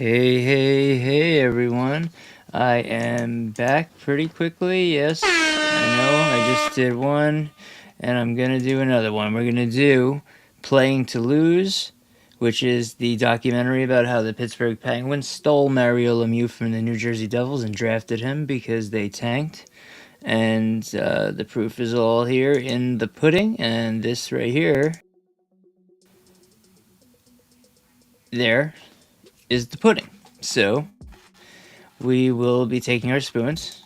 Hey, everyone. I am back pretty quickly. Yes, I know. I just did one, and I'm going to do another one. We're going to do Playing to Lose, which is the documentary about how the Pittsburgh Penguins stole Mario Lemieux from the New Jersey Devils and drafted him because they tanked. And the proof is all here in the pudding, and this right here, there is the pudding. So we will be taking our spoons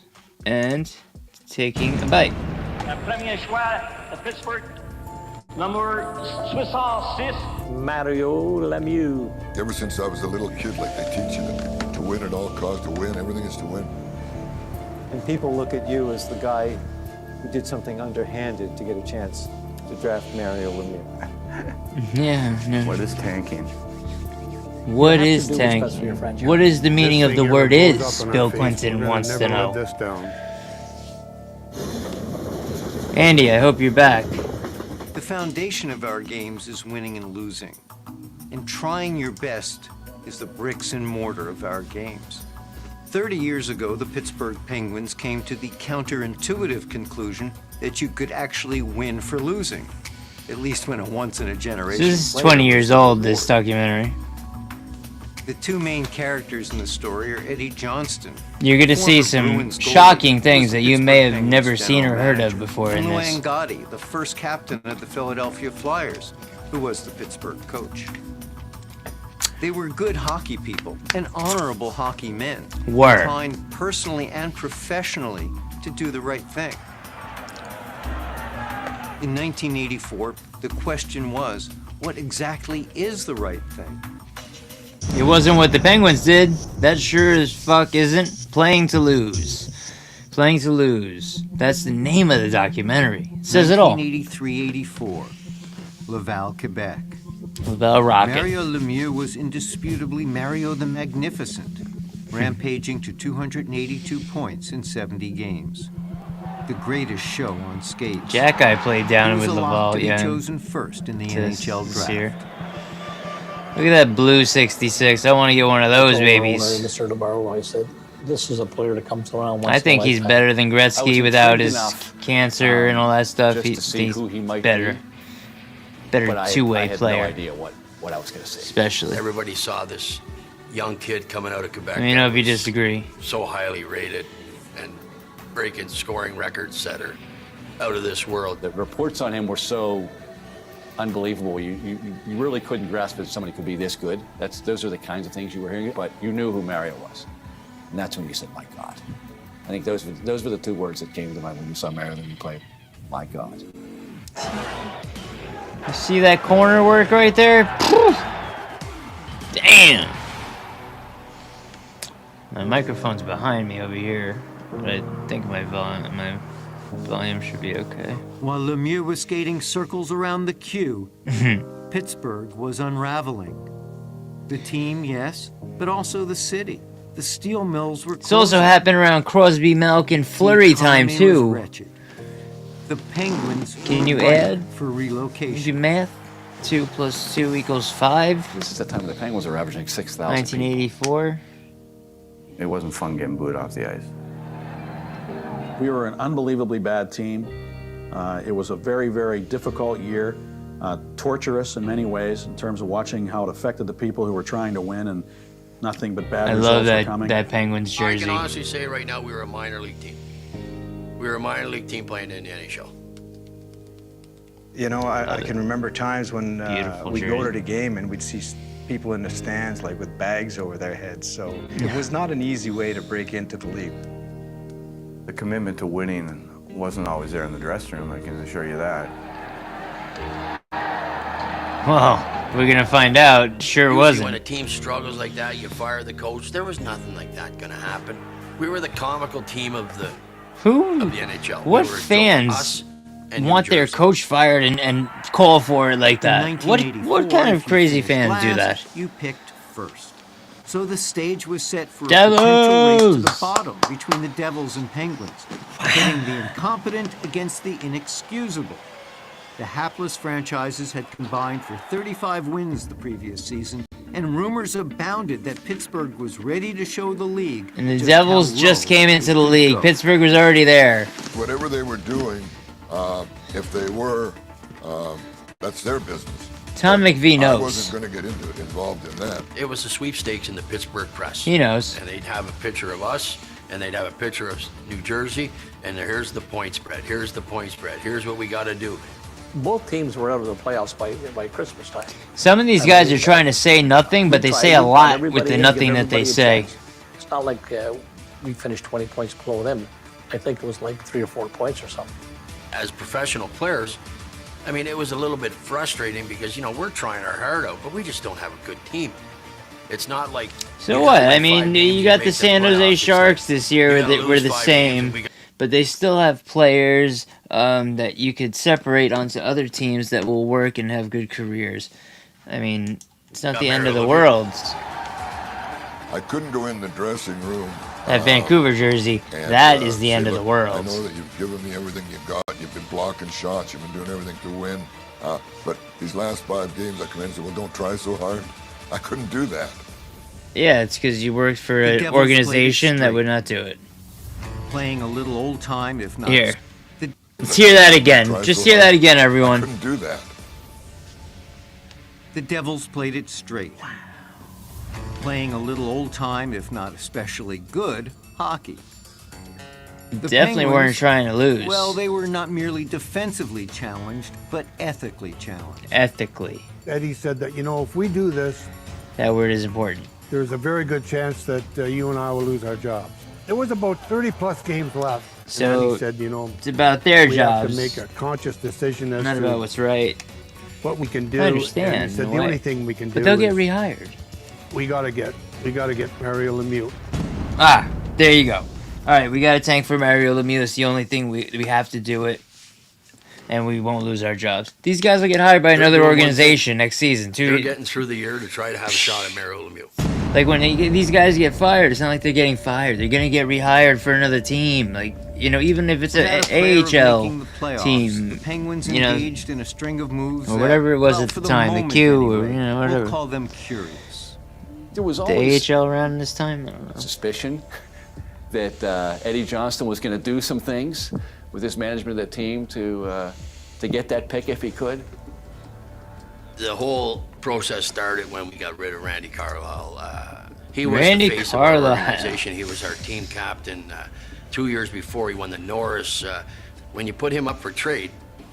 and taking a bite. Le premier choix de Pittsburgh, number 66, Mario Lemieux. Ever since I was a little kid, like they teach you to win at all costs, to win, everything is to win. And people look at you as the guy who did something underhanded to get a chance to draft Mario Lemieux. Yeah. No. What is tanking? What You have is to do what's best for tanking? your franchise. What is the meaning This of the thing word here blows is? up in our Bill face. Clinton We're wants to gonna never know. let this down. Andy, I hope you're back. The foundation of our games is winning and losing. And trying your best is the bricks and mortar of our games. 30 years ago, the Pittsburgh Penguins came to the counterintuitive conclusion that you could actually win for losing. At least when a So once-in-a-generation this is player 20 was years the old, this reward. documentary. The two main characters in the story are Eddie Johnston. You're going to see former some Bruins goalie, shocking who was things the that you Pittsburgh may have Penguins never seen or general heard of manager, before in and this. Luann Gotti, the first captain of the Philadelphia Flyers, who was the Pittsburgh coach. They were good hockey people and honorable hockey men, Were. inclined personally and professionally to do the right thing. In 1984, the question was, what exactly is the right thing? It wasn't what the Penguins did. That sure as fuck isn't. Playing to Lose. Playing to Lose. That's the name of the documentary. It says it all. 1983-84, Laval, Quebec. About rocket. Mario Lemieux was indisputably Mario the Magnificent, rampaging to 282 points in 70 games. The greatest show on skates. Jack I played down He was with a lock Laval, to be yeah. chosen first in the this NHL draft. year. Look at that blue 66. I want to get one of those babies. Mr. DeBarlo, I said, this is a player that comes around once I think in a he's lifetime. better than I was Gretzky without intrigued his enough, cancer and all that stuff. just to He's see who he might better. be. Better But I two-way had player, no idea what I was going to see. especially. Everybody saw this young kid coming out of Quebec. Let me know if you that was disagree. So highly rated and breaking scoring record setter, out of this world. The reports on him were so unbelievable. You really couldn't grasp that somebody could be this good. Those are the kinds of things you were hearing. But you knew who Mario was, and that's when you said, "My God." I think those were the two words that came to mind when you saw Mario and you played. My God. You see that corner work right there? Phew. Damn. My microphone's behind me over here, but I think my volume should be okay. While Lemieux was skating circles around the Q, Pittsburgh was unraveling. The team, yes, but also the city. The steel mills were It's also closing. happened around Crosby, Malk, and Flurry The time economy was too. wretched. The Penguins Can were you ripe add? for You relocation. do math? 2 + 2 = 5. This is the time the Penguins were averaging 6,000. 1984. It wasn't fun getting booed off the ice. We were an unbelievably bad team. It was a very, very difficult year, torturous in many ways in terms of watching how it affected the people who were trying to win, and nothing but bad I results love were coming. that Penguins I jersey. can honestly say right now we were a minor league team. We were a minor league team playing in the NHL. You know, I can remember times when Beautiful we'd go to jersey. the game and we'd see people in the stands like with bags over their heads. So it was not an easy way to break into the league. The commitment to winning wasn't always there in the dressing room, I can assure you that. Well, we're gonna find out. Sure Usually wasn't. when a team struggles like that, you fire the coach. There was nothing like that gonna happen. We were the comical team of the Who? NHL. What We were fans us and New want their Jersey. coach fired and call for it like In that? What 1984, kind of if you crazy finished fans do that? last, You picked first. So the stage was set for a potential race to the Devils! bottom between the Devils and Penguins, pitting the incompetent against the inexcusable. The hapless franchises had combined for 35 wins the previous season and rumors abounded that Pittsburgh was ready to show the league. And the just Devils how just low came it into the could league. go. Pittsburgh was already there. Whatever they were doing, if they were, that's their business. Tom McVie I knows. wasn't going to get involved in that. It was a sweepstakes in the Pittsburgh press. He knows. And they'd have a picture of us, and they'd have a picture of New Jersey, and here's the point spread. Here's the point spread. Here's what we got to do. Both teams were out of the playoffs by Christmas time. Some of these guys are trying to say nothing, but they say a lot with the nothing that they say. It's not like we finished 20 points below them. I think it was like 3 or 4 points or something. As professional players, I mean, it was a little bit frustrating because, we're trying our heart out, but we just don't have a good team. It's not like... So what? I mean, you got the San Jose Sharks this year that were the same, but they still have players that you could separate onto other teams that will work and have good careers. I mean, it's not the end of the world. I couldn't go in the dressing room. That Vancouver jersey, that is the end of the I world. know that you've given me everything you got. You've been blocking shots. You've been doing everything to win. But these last 5 games, I come in and say, well, don't try so hard. I couldn't do that. Yeah, it's because you worked for The an Devils organization played it that straight. would not do it. Playing a little old time, if not. Here. The, Let's hear that again. Try Just so hear hard. that again, I everyone. couldn't do that. the Devils played it straight. Playing a little old time, if not especially good, hockey. The Definitely weren't Penguins, trying to lose. Well, they were not merely defensively challenged, but ethically challenged. Ethically. Eddie said that, if we do this, That word is important. there's a very good chance that you and I will lose our jobs. There was about 30-plus games left. So, and he said, it's about their we have jobs. to make a conscious decision as Not to about what's right. what we can do. I understand. And he said in a the way. only thing we can do But they'll get is rehired. we gotta get Mario Lemieux. Ah, there you go. All right, we got a tank for Mario Lemieux. It's the only thing we have to do it, and we won't lose our jobs. These guys will get hired by another doing one organization next season They're too. getting through the year to try to have a shot at Mario Lemieux. Like when these guys get fired, it's not like they're getting fired. They're gonna get rehired for another team. Like even if it's Without an a player AHL making the playoffs, team, the Penguins you know, engaged in a string of moves or that, whatever it was well, at for the time, the moment Q, or anyway, whatever. We'll call them curious. There was The always AHL around this time. I don't know. suspicion that Eddie Johnston was going to do some things with his management of that team to get that pick if he could. The whole process started when we got rid of Randy Carlyle. He was Randy the face Carlyle. of our organization. He was our team captain. 2 years before, he won the Norris. When you put him up for trade,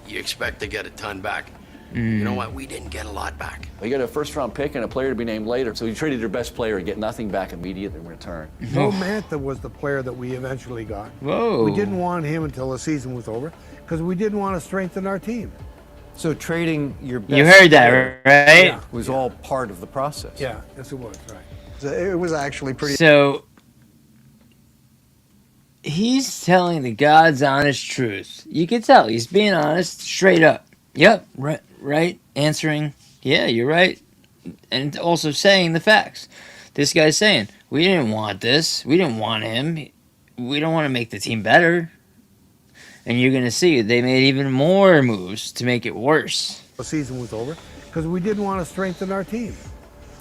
you expect to get a ton back. You know what? We didn't get a lot back. You got a first-round pick and a player to be named later, so you traded your best player and get nothing back immediately in return. Joe Mantha was the player that we eventually got. Whoa. We didn't want him until the season was over because we didn't want to strengthen our team. So trading your best You heard that, player right? was all part of the process. Yeah, yes it was, right. It was actually pretty. So he's telling the God's honest truth. You can tell he's being honest, straight up. Yep, right. Answering, yeah, you're right, and also saying the facts. This guy's saying we didn't want this. We didn't want him. We don't want to make the team better. And you're gonna see they made even more moves to make it worse. The season was over because we didn't want to strengthen our team.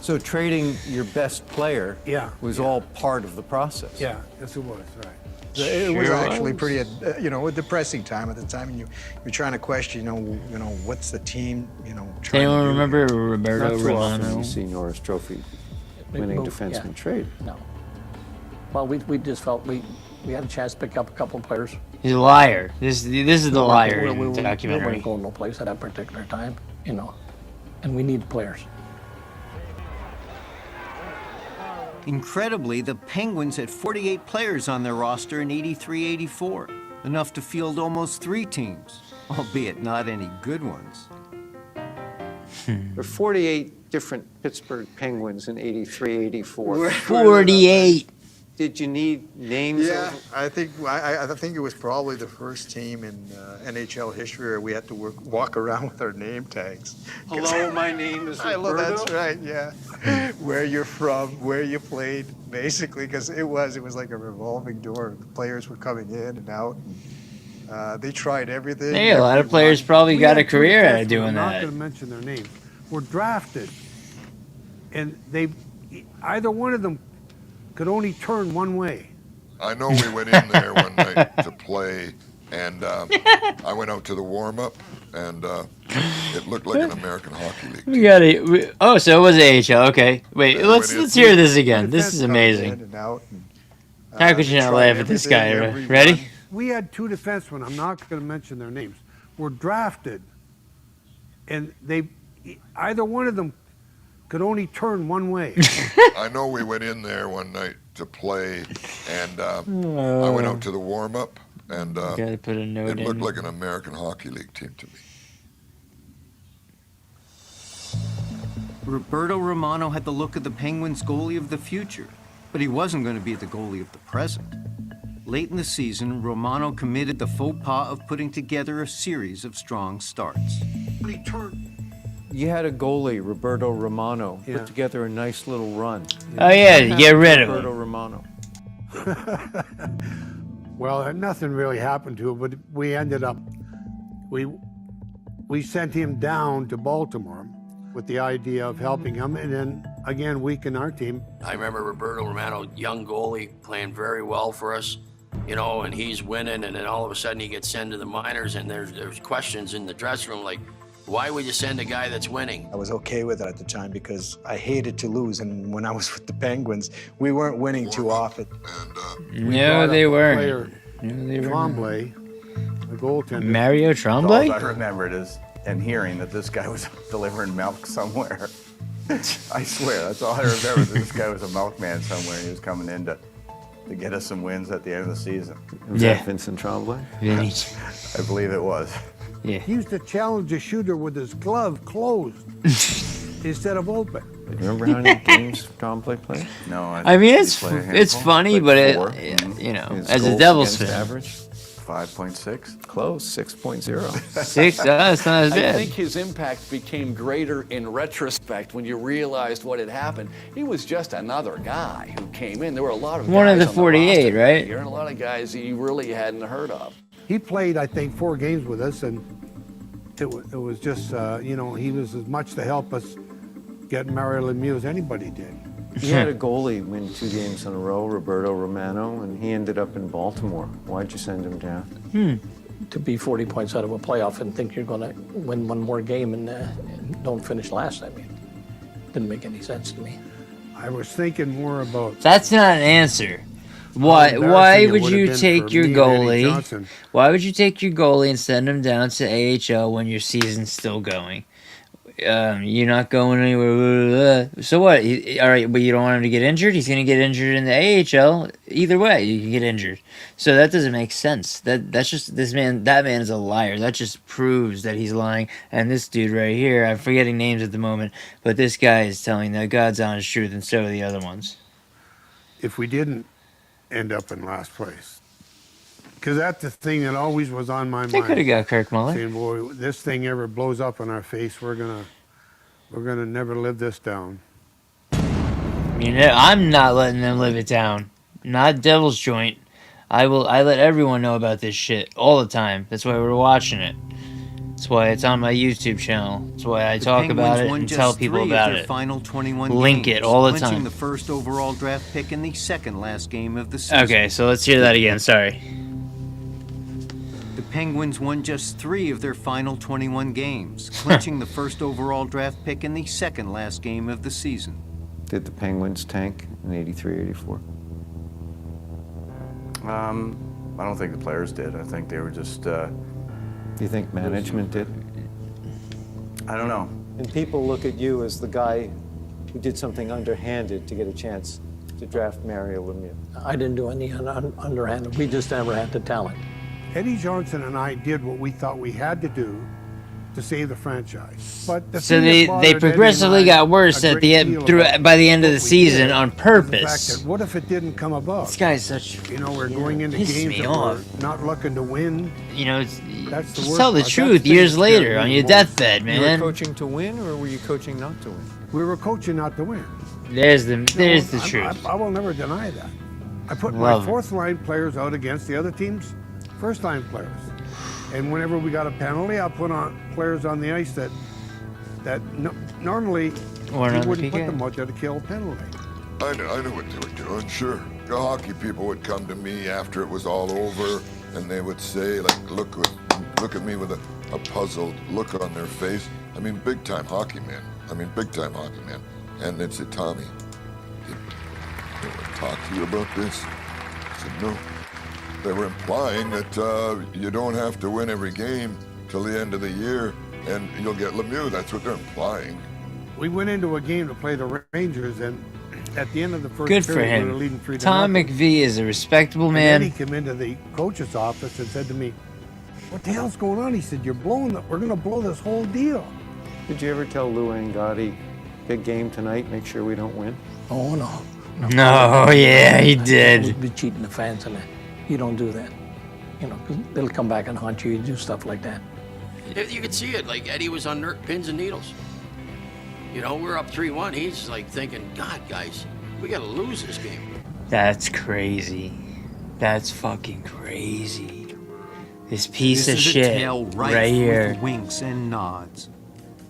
So trading your best player was all part of the process. Yeah, yes it was, right. It was Sure actually was. pretty, a depressing time at the time, and you're trying to question, what's the team, Does trying anyone to do. remember Roberto Not too often Romano? you see Norris Trophy winning Move, defenseman yeah. trade. No. Well, we just felt we had a chance to pick up a couple of players. He's a liar. This is the liar We in the weren't documentary. going no place at that particular time, and we need players. Incredibly, the Penguins had 48 players on their roster in 83-84, enough to field almost 3 teams, albeit not any good ones. There were 48 different Pittsburgh Penguins in 83-84. 48. Did you need names? Yeah, I think it was probably the first team in NHL history where we had to walk around with our name tags. Hello, my name is I love that's right, yeah. Where you're from, where you played, basically, because it was like a revolving door. The players were coming in and out. And, they tried everything. Hey, a lot of players probably We got a had two career out defensemen, of doing I'm not that. going to mention their names. Were drafted and either one of them could only turn one way. I know we went in there one night to play, and I went out to the warm-up, and it looked like an American Hockey League team. We got it. Oh, so it was AHL. Okay, wait. Yeah, Let's hear this again. This is In amazing. and out, and, How could you they not tried laugh at this everything, guy? every Ready? run. We had two defensemen, I'm not going to mention their names, were drafted, and either one of them could only turn one way. I know we went in there one night to play, and I went out to the warm-up, and Gotta put a note it looked in. like an American Hockey League team to me. Roberto Romano had the look of the Penguins' goalie of the future, but he wasn't going to be the goalie of the present. Late in the season, Romano committed the faux pas of putting together a series of strong starts. You had a goalie, Roberto Romano, Yeah. put together a nice little run. Oh yeah, get rid of Roberto him. Romano. Well, nothing really happened to him, but we ended up, we sent him down to Baltimore with the idea of helping him, and then again weaken our team. I remember Roberto Romano, young goalie, playing very well for us, you know, and he's winning, and then all of a sudden he gets sent to the minors, and there's questions in the dressing room like, why would you send a guy that's winning? I was okay with it at the time because I hated to lose, and when I was with the Penguins, we weren't winning too often. And No, they weren't. Player No, they weren't. Tremblay, the goaltender. Mario All Tremblay? I remembered is and hearing that this guy was delivering milk somewhere. I swear, that's all I remember. This guy was a milkman somewhere, and he was coming in to get us some wins at the end of the season. Was Yeah. that Vincent Tremblay? Vinny. I believe it was. Yeah. He used to challenge a shooter with his glove closed instead of open. Remember how many games Tremblay played? No, I mean, did it's he play a it's handful? funny, Like but four? you know, His as a goals Devils against fan, average? 5.6. Close, 6.0. that's not as I bad. think his impact became greater in retrospect when you realized what had happened. He was just another guy who came in. There were a lot of One of guys the on 48, roster right? here, and a lot of guys that you really hadn't heard of. He played, I think, 4 games with us, and it was just, you know, he was as much to help us get Mario Lemieux as anybody did. He had a goalie win 2 games in a row, Roberto Romano, and he ended up in Baltimore. Why'd you send him down? To be 40 points out of a playoff and think you're going to win one more game and don't finish last, I mean, didn't make any sense to me. I was thinking more about That's not an answer. Why? embarrassing Why it would would have you been take for your me and Eddie goalie? Johnson. Why would you take your goalie and send him down to AHL when your season's still going? You're not going anywhere. Blah, blah, blah. So what? All right, but you don't want him to get injured. He's going to get injured in the AHL. Either way, you can get injured. So that doesn't make sense. That's just this man. That man is a liar. That just proves that he's lying. And this dude right here, I'm forgetting names at the moment, but this guy is telling the God's honest truth, and so are the other ones. if we didn't end up in last place. Because that's the thing that always was on my They mind. could have got Kirk Muller. Saying, boy, this thing ever blows up in our face, we're gonna never live this down. You know, I'm not letting them live it down. Not Devil's Joint. I let everyone know about this shit all the time. That's why we're watching it. That's why it's on my YouTube channel. That's why I talk about it and tell people about it. Final 21 Link games, it all the clinching time. the first overall draft pick in the second last game of the season. Okay, so let's hear that again. Sorry. The Penguins won just 3 of their final 21 games, clinching the first overall draft pick in the second last game of the season. Did the Penguins tank in 83, 84? I don't think the players did. I think they were just, Do you think management did? I don't know. And people look at you as the guy who did something underhanded to get a chance to draft Mario Lemieux. I didn't do any underhand. We just never had the talent. Eddie Johnson and I did what we thought we had to do to save the franchise. But the So thing that they bothered Eddie progressively and I got worse a at great the end deal through about by the end of what the we season did on was the purpose. fact that what if it didn't come about? This guy's such. You know, we're going into pisses games me that off. we're not looking to win. You know, it's, That's the just worst tell the part. truth That's years things later that on we your won't. deathbed, You were man. coaching to win, or were you coaching not to win? We were coaching not to win. There's the No, truth. I will never deny that. I put Love my it. fourth line players out against the other team's first line players. And whenever we got a penalty, I put on players on the ice that that normally Or he another wouldn't put PK. them out there to kill a penalty. I knew what they were doing, sure. The hockey people would come to me after it was all over, and they would say, like, look at me with a puzzled look on their face. I mean, big-time hockey man. And they'd say, Tommy, did anyone talk to you about this? I said, no. They were implying that you don't have to win every game till the end of the year, and you'll get Lemieux. That's what they're implying. We went into a game to play the Rangers, and at the end of the first Good for period, we were him. leading 3-0. Tom McVie is a respectable And then he man. came into the coach's office and said to me, "What the hell's going on?" He said, "We're going to blow this whole deal." Did you ever tell Lou Angotti, big game tonight, make sure we don't win? Oh, no. No, yeah, he did. We'd be cheating the fans and that. You don't do that. You know, 'cause they'll come back and haunt you. You do stuff like that. You could see it, like Eddie was on pins and needles. You know, we're up 3-1. He's like thinking, God, guys, we got to lose this game. That's crazy. That's fucking crazy. This piece This of is a shit tale right here. with winks and nods.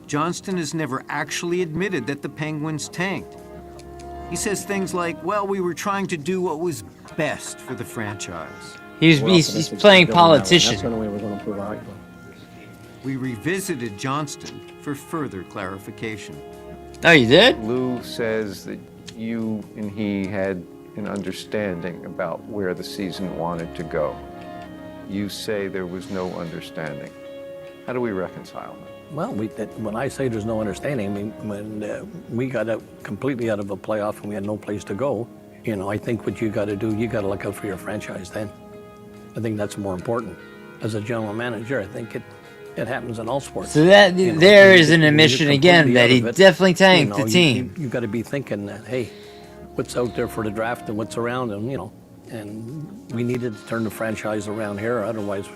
Johnston has never actually admitted that the Penguins tanked. He says things like, well, we were trying to do what was best for the franchise. He's playing politician. That's the only way we're going to prove our argument. We revisited Johnston for further clarification. Oh, you did? Lou says that you and he had an understanding about where the season wanted to go. You say there was no understanding. How do we reconcile that? Well, when I say there's no understanding, I mean, when we got out completely out of a playoff and we had no place to go, you know, I think what you got to do, you got to look out for your franchise then. I think that's more important. As a general manager, I think it happens in all sports. So that You know, there is an when you're admission again completely that out he of it, definitely tanked you know, the team. You got to be thinking that, hey, what's out there for the draft and what's around, and you know, and we needed to turn the franchise around here. Otherwise,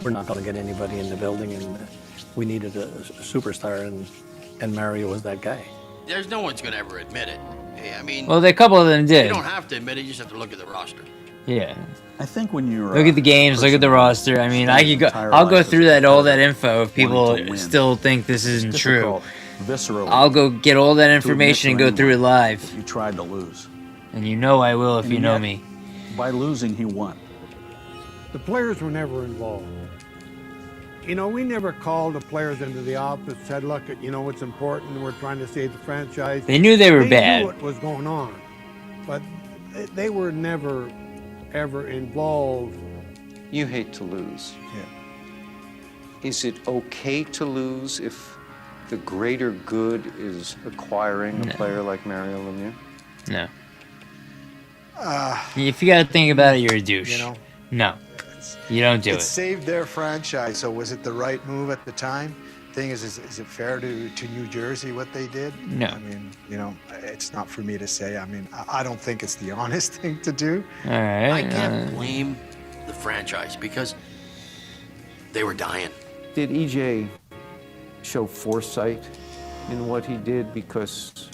we're not going to get anybody in the building, and we needed a superstar, and Mario was that guy. There's no one's going to ever admit it. I mean, Well, a couple of them you did. don't have to admit it. You just have to look at the roster. Yeah. I think when you're Look at the games, look at the roster. I mean, I could go. I'll go through all that info if people still think this isn't true. Viscerally, I'll go get all that information and go through it live. you tried to lose. And you know I will if And you know yet, me. By losing, he won. The players were never involved. You know, we never called the players into the office, said, look, you know, it's important, we're trying to save the franchise. They knew they were They bad. knew what was going on, but they were never, ever involved. You hate to lose. Yeah. Is it okay to lose if the greater good is acquiring a player like Mario Lemieux? No. If you gotta think about it, you're a douche. You know, No. You don't do it it. saved their franchise. So was it the right move at the time? Thing is it fair to New Jersey what they did? No. I mean, you know, it's not for me to say. I mean, I don't think it's the honest thing to do. All right. I can't blame the franchise because they were dying. Did EJ show foresight in what he did because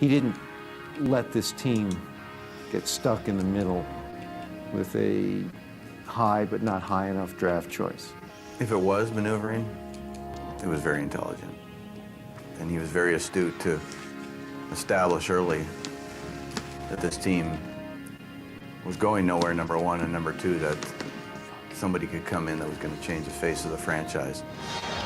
he didn't let this team get stuck in the middle with a high but not high enough draft choice? If it was maneuvering, it was very intelligent. And he was very astute to establish early that this team was going nowhere, number one, and number two, that somebody could come in that was going to change the face of the franchise.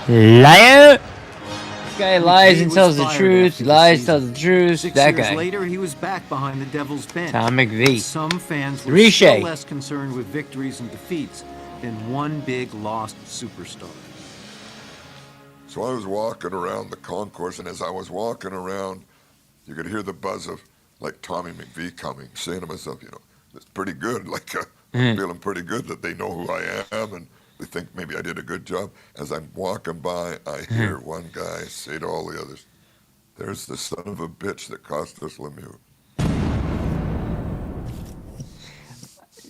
Liar! This guy lies He and was tells the fired truth. after Lies, season. tells the truth. 6 That years guy. later, he was back behind the Devils' bench. Tom McVie. Some fans were Riche. still less concerned with victories and defeats than one big lost superstar. So I was walking around the concourse, and as I was walking around, you could hear the buzz of, like, Tommy McVie coming, saying to myself, you know, it's pretty good. Like, I'm feeling pretty good that they know who I am, and they think maybe I did a good job. As I'm walking by, I hear one guy say to all the others, there's the son of a bitch that cost us Lemieux.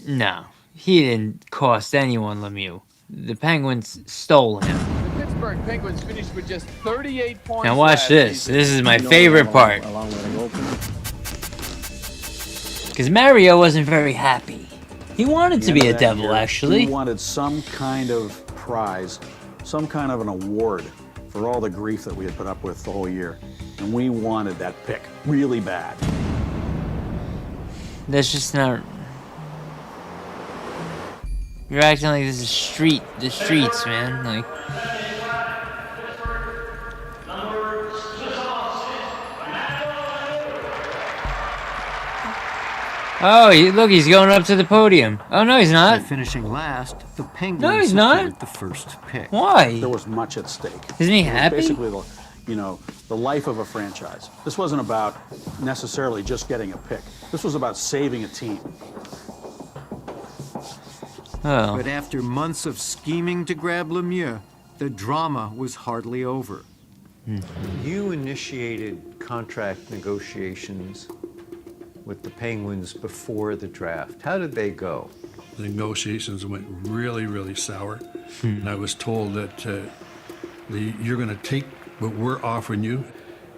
No. He didn't cost anyone Lemieux. The Penguins stole him. The Pittsburgh Penguins finished with just 38 points. Now watch last this. season. This is my favorite part. Because Mario wasn't very happy. He wanted to be a devil, actually. He wanted some kind of prize, some kind of an award for all the grief that we had put up with the whole year. And we wanted that pick really bad. That's just not. You're acting like this is the streets, man. Like. Oh, look, he's going up to the podium. Oh, no, he's not. By finishing last, the Penguins No, he's secured not. the first pick. Why? There was much at stake. Isn't he It was happy? basically, the life of a franchise. This wasn't about necessarily just getting a pick. This was about saving a team. Oh. But after months of scheming to grab Lemieux, the drama was hardly over. You initiated contract negotiations with the Penguins before the draft. How did they go? The negotiations went really, really sour. And I was told that you're going to take what we're offering you.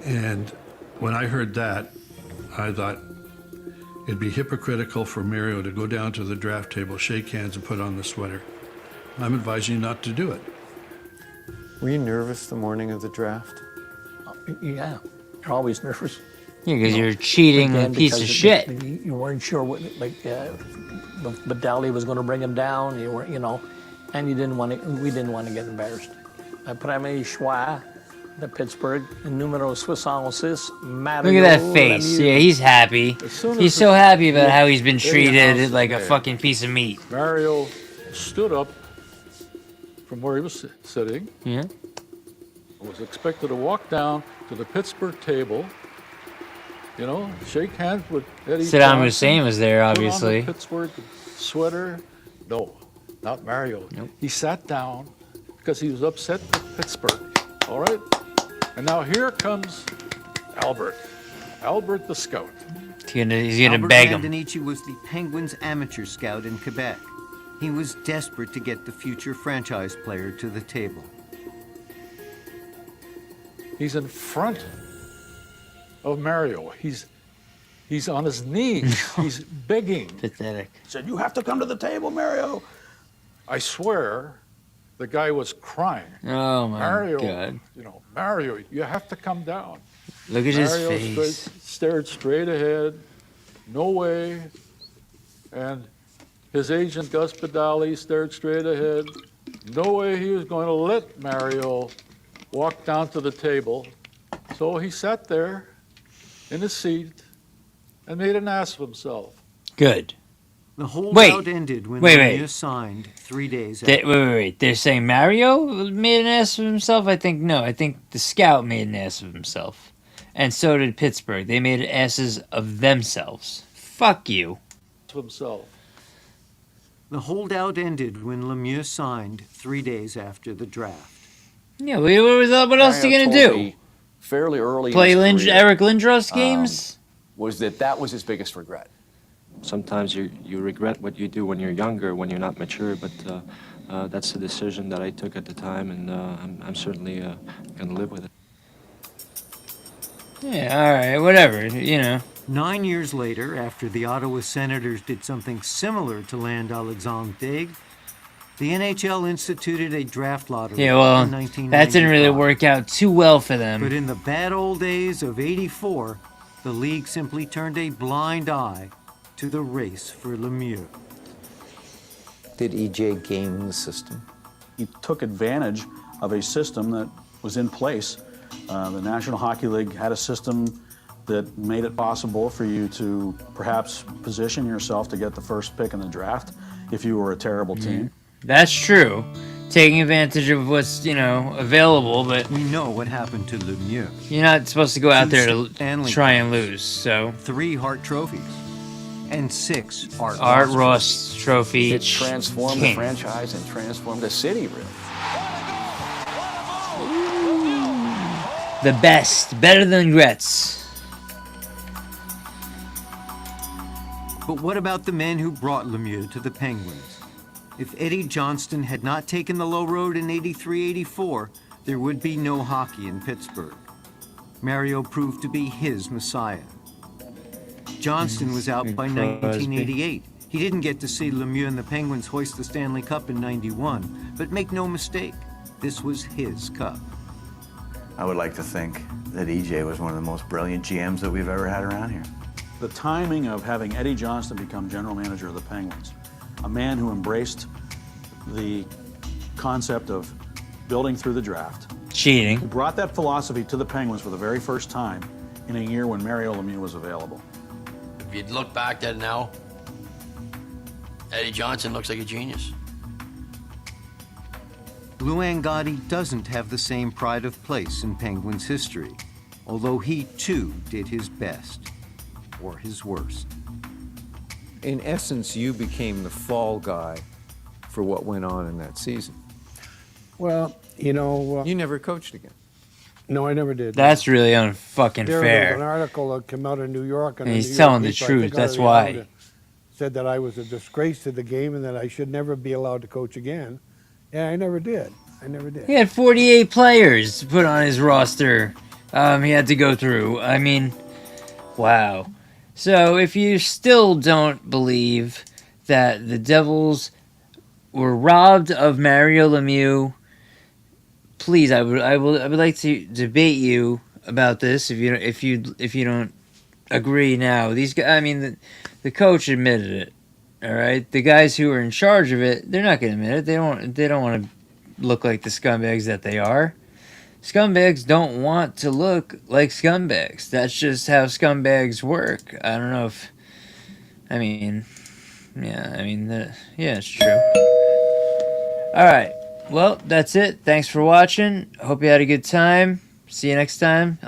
And when I heard that, I thought it'd be hypocritical for Mario to go down to the draft table, shake hands, and put on the sweater. I'm advising you not to do it. Were you nervous the morning of the draft? Yeah, you're always nervous. Yeah, because you're cheating Again, piece of because shit. You weren't sure what, Badali was going to bring him down. You weren't, and you didn't want to. We didn't want to get embarrassed. Premier choix de Pittsburgh, numéro 66, Mario Look at that face. Lemieux. Yeah, he's happy. He's so happy about how he's been treated like a fucking piece of meat. Mario stood up from where he was sitting. Yeah. Was expected to walk down to the Pittsburgh table, shake hands with Eddie Saddam Johnson, Hussein was there, put on the obviously. Pittsburgh sweater. No, not Mario. Nope. He sat down because he was upset with Pittsburgh. All right? And now here comes Albert the scout. He's gonna Albert beg him. Bandinici was the Penguins' amateur scout in Quebec. He was desperate to get the future franchise player to the table. He's in front of Mario. He's on his knees. He's begging. Pathetic. He said, "You have to come to the table, Mario." I swear, the guy was crying. Oh my Mario, God. Mario, you have to come down. Look at his Mario face. stared straight ahead. No way. And his agent, Gus Badali, stared straight ahead. No way he was going to let Mario walk down to the table. So he sat there in his seat and made an ass of himself. Good. The holdout ended when Lemieux signed 3 days after. Wait. They're saying Mario made an ass of himself? I think the scout made an ass of himself. And so did Pittsburgh. They made asses of themselves. Fuck you. To himself. The holdout ended when Lemieux signed 3 days after the draft. Yeah, what else are you Mario going to told do? me fairly early Play in his career, Eric Lindros games? was that was his biggest regret. Sometimes you regret what you do when you're younger, when you're not mature, but that's the decision that I took at the time, and I'm certainly going to live with it. Yeah, all right, whatever, 9 years later, after the Ottawa Senators did something similar to land Alexandre Daigle, the NHL instituted a draft lottery Yeah, well, in 1995. that didn't really work out too well for them. But in the bad old days of '84, the league simply turned a blind eye to the race for Lemieux. Did EJ game the system? He took advantage of a system that was in place. The National Hockey League had a system that made it possible for you to perhaps position yourself to get the first pick in the draft if you were a terrible team. That's true. Taking advantage of what's, available, but we know what happened to Lemieux. You're not supposed to go out there to Stanley try and lose, so. 3 Hart trophies and 6 Art Ross trophy. It transformed king. the franchise and transformed the city, really. The best. Better than Gretz. But what about the men who brought Lemieux to the Penguins? If Eddie Johnston had not taken the low road in '83-'84, there would be no hockey in Pittsburgh. Mario proved to be his messiah. Johnston was out by 1988. He didn't get to see Lemieux and the Penguins hoist the Stanley Cup in '91, but make no mistake, this was his cup. I would like to think that EJ was one of the most brilliant GMs that we've ever had around here. The timing of having Eddie Johnston become general manager of the Penguins, a man who embraced the concept of building through the draft, Cheating. who brought that philosophy to the Penguins for the very first time in a year when Mario Lemieux was available. If you look back at it now, Eddie Johnson looks like a genius. Lou Angotti doesn't have the same pride of place in Penguins history, although he too did his best, or his worst. In essence, you became the fall guy for what went on in that season. Well, you know... you never coached again. No, I never did. That's really unfucking There was fair. an article that came out of New York. And he's telling the truth, that's why. Said that I was a disgrace to the game and that I should never be allowed to coach again. Yeah, I never did. I never did. He had 48 players to put on his roster. He had to go through. I mean, wow. So if you still don't believe that the Devils were robbed of Mario Lemieux, please, I would like to debate you about this. If you don't agree now, these guys. I mean, the coach admitted it. All right, the guys who are in charge of it, they're not going to admit it. They don't want to look like the scumbags that they are. Scumbags don't want to look like scumbags. That's just how scumbags work. I don't know if... I mean... Yeah, yeah, it's true. Alright, well, that's it. Thanks for watching. Hope you had a good time. See you next time.